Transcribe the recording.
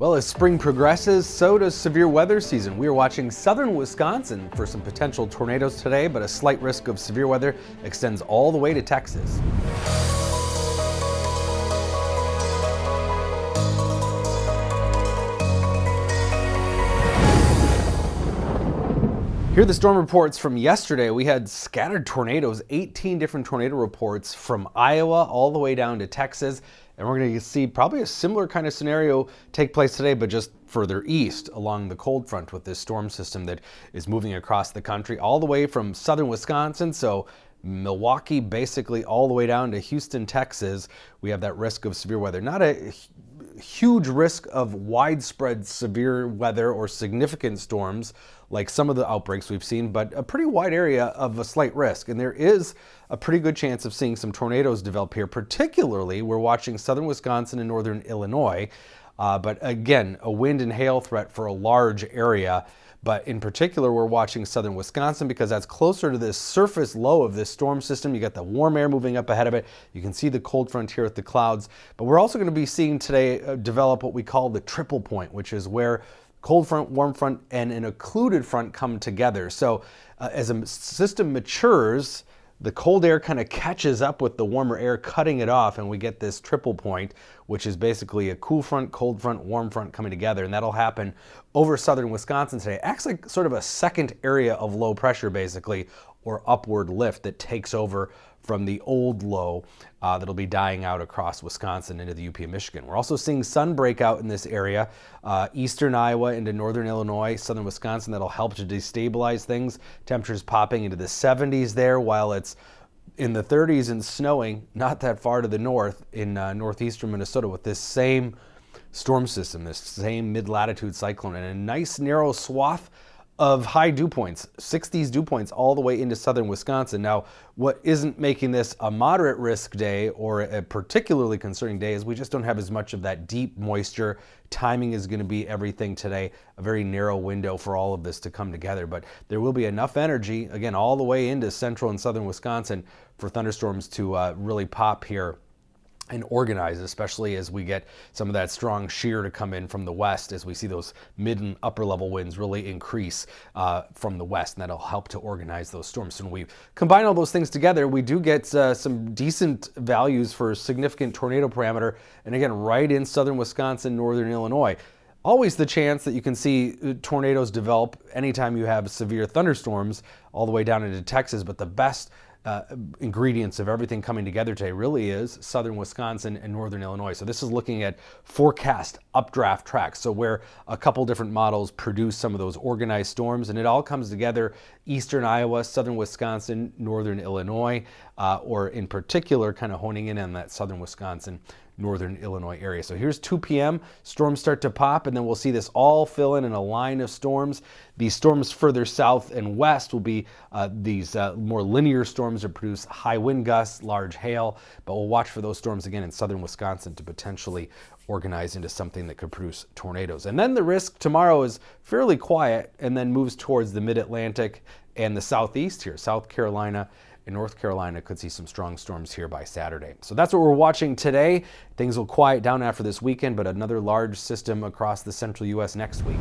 Well, as spring progresses, so does severe weather season. We are watching southern Wisconsin for some potential tornadoes today, but a slight risk of severe weather extends all the way to Texas. Here are the storm reports from yesterday. We had scattered tornadoes, 18 different tornado reports from Iowa all the way down to Texas. And we're going to see probably a similar kind of scenario take place today, but just further east along the cold front with this storm system that is moving across the country all the way from southern Wisconsin. So Milwaukee, basically all the way down to Houston, Texas, we have that risk of severe weather. Not a huge risk of widespread severe weather or significant storms like some of the outbreaks we've seen, but a pretty wide area of a slight risk. And there is a pretty good chance of seeing some tornadoes develop here. Particularly, we're watching southern Wisconsin and northern Illinois. But again, a wind and hail threat for a large area. But in particular, we're watching southern Wisconsin because that's closer to this surface low of this storm system. You got the warm air moving up ahead of it. You can see the cold front here with the clouds. But we're also going to be seeing today develop what we call the triple point, which is where cold front, warm front, and an occluded front come together. So as a system matures, the cold air kind of catches up with the warmer air, cutting it off, and we get this triple point, which is basically a cool front, cold front, warm front coming together, and that'll happen over southern Wisconsin today. Acts like sort of a second area of low pressure, basically, or upward lift that takes over from the old low that'll be dying out across Wisconsin into the UP of Michigan. We're also seeing sun break out in this area, eastern Iowa into northern Illinois, southern Wisconsin. That'll help to destabilize things. Temperatures popping into the 70s there, while it's in the 30s and snowing not that far to the north in northeastern Minnesota with this same storm system, this same mid-latitude cyclone, and a nice narrow swath of high dew points, 60s dew points all the way into southern Wisconsin. Now, what isn't making this a moderate risk day or a particularly concerning day is we just don't have as much of that deep moisture. Timing is going to be everything today, a very narrow window for all of this to come together. But there will be enough energy, again, all the way into central and southern Wisconsin for thunderstorms to really pop here and organize, especially as we get some of that strong shear to come in from the west, as we see those mid and upper level winds really increase from the west, and that'll help to organize those storms. So when we combine all those things together, we do get some decent values for significant tornado parameter, and again, right in southern Wisconsin, northern Illinois. Always the chance that you can see tornadoes develop anytime you have severe thunderstorms all the way down into Texas, but the best ingredients of everything coming together today really is southern Wisconsin and northern Illinois. So this is looking at forecast updraft tracks, so where a couple different models produce some of those organized storms, and it all comes together eastern Iowa, southern Wisconsin, northern Illinois, or in particular kind of honing in on that southern Wisconsin, northern Illinois area. So here's 2 p.m. Storms start to pop, and then we'll see this all fill in a line of storms. These storms further south and west will be these more linear storms that produce high wind gusts, large hail, but we'll watch for those storms again in southern Wisconsin to potentially organize into something that could produce tornadoes. And then the risk tomorrow is fairly quiet and then moves towards the mid-Atlantic and the southeast here. South Carolina and North Carolina could see some strong storms here by Saturday. So that's what we're watching today. Things will quiet down after this weekend, but another large system across the central U.S. next week.